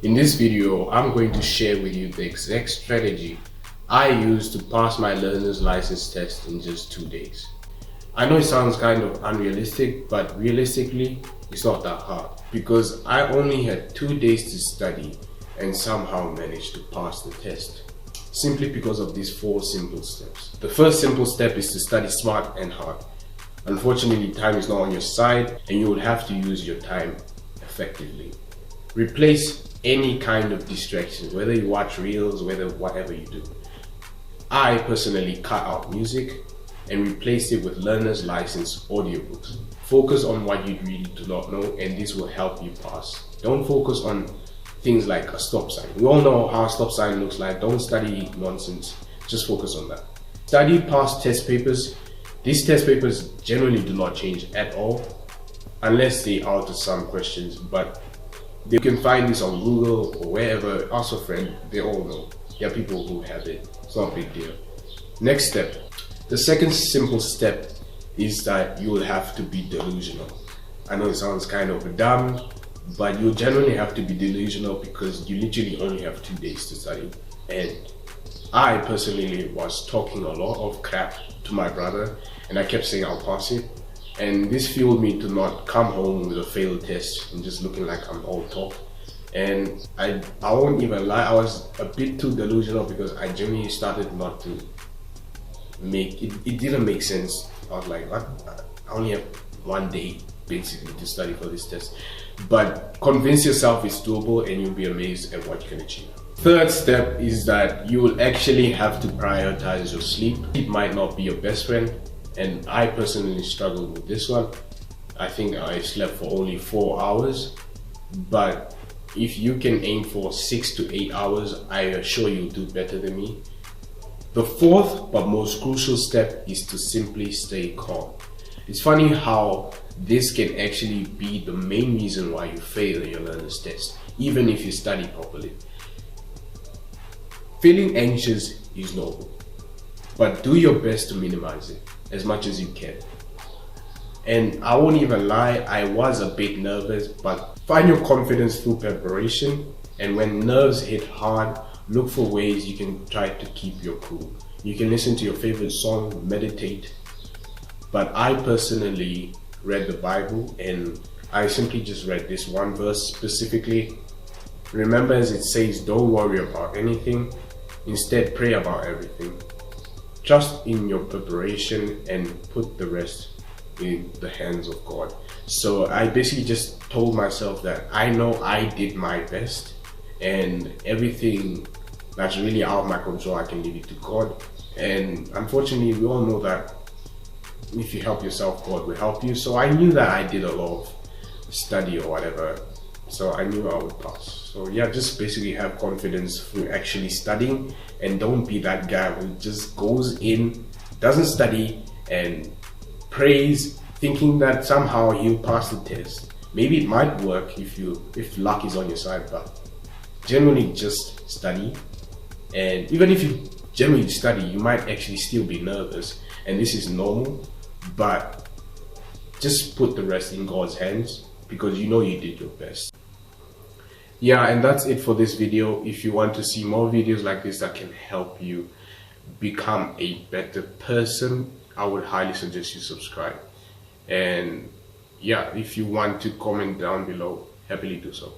In this video, I'm going to share with you the exact strategy I used to pass my learner's license test in just 2 days. I know it sounds kind of unrealistic, but realistically, it's not that hard because I only had 2 days to study and somehow managed to pass the test. Simply because of these 4 simple steps. The first simple step is to study smart and hard. Unfortunately, time is not on your side and you will have to use your time effectively. Replace any kind of distraction, whether you watch reels, whatever you do. I personally cut out music and replaced it with learner's license audiobooks. Focus on what you really do not know and this will help you pass. Don't focus on things like a stop sign. We all know how a stop sign looks like. Don't study nonsense. Just focus on that. Study past test papers. These test papers generally do not change at all unless they alter some questions, but you can find this on Google or wherever. Ask a friend, they all know. There are people who have it. It's not a big deal. Next step. The second simple step is that you will have to be delusional. I know it sounds kind of dumb, but you generally have to be delusional because you literally only have 2 days to study. And I personally was talking a lot of crap to my brother and I kept saying I'll pass it. And this fueled me to not come home with a failed test and just looking like I'm all talk. And I won't even lie, I was a bit too delusional because I genuinely started not to make it. It didn't make sense. I was like, what? I only have 1 day basically to study for this test. But convince yourself it's doable and you'll be amazed at what you can achieve. Third step is that you will actually have to prioritize your sleep. It might not be your best friend, and I personally struggled with this one. I think I slept for only 4 hours, but if you can aim for 6 to 8 hours, I assure you'll do better than me. The fourth but most crucial step is to simply stay calm. It's funny how this can actually be the main reason why you fail your learner's test, even if you study properly. Feeling anxious is normal, but do your best to minimize it as much as you can. And I won't even lie, I was a bit nervous, but find your confidence through preparation, and when nerves hit hard, look for ways you can try to keep your cool. You can listen to your favorite song, meditate, but I personally read the Bible and I simply just read this one verse specifically. Remember, as it says, don't worry about anything, instead pray about everything. Trust in your preparation and put the rest in the hands of God. So I basically just told myself that I know I did my best and everything that's really out of my control, I can leave it to God. And unfortunately, we all know that if you help yourself, God will help you. So I knew that I did a lot of study or whatever, so I knew I would pass. So yeah, just basically have confidence through actually studying and don't be that guy who just goes in, doesn't study and prays thinking that somehow he'll pass the test. Maybe it might work if luck is on your side, but generally just study. And even if you generally study, you might actually still be nervous, and this is normal, but just put the rest in God's hands because you know you did your best. Yeah, and that's it for this video. If you want to see more videos like this that can help you become a better person, I would highly suggest you subscribe. And yeah, if you want to comment down below, happily do so.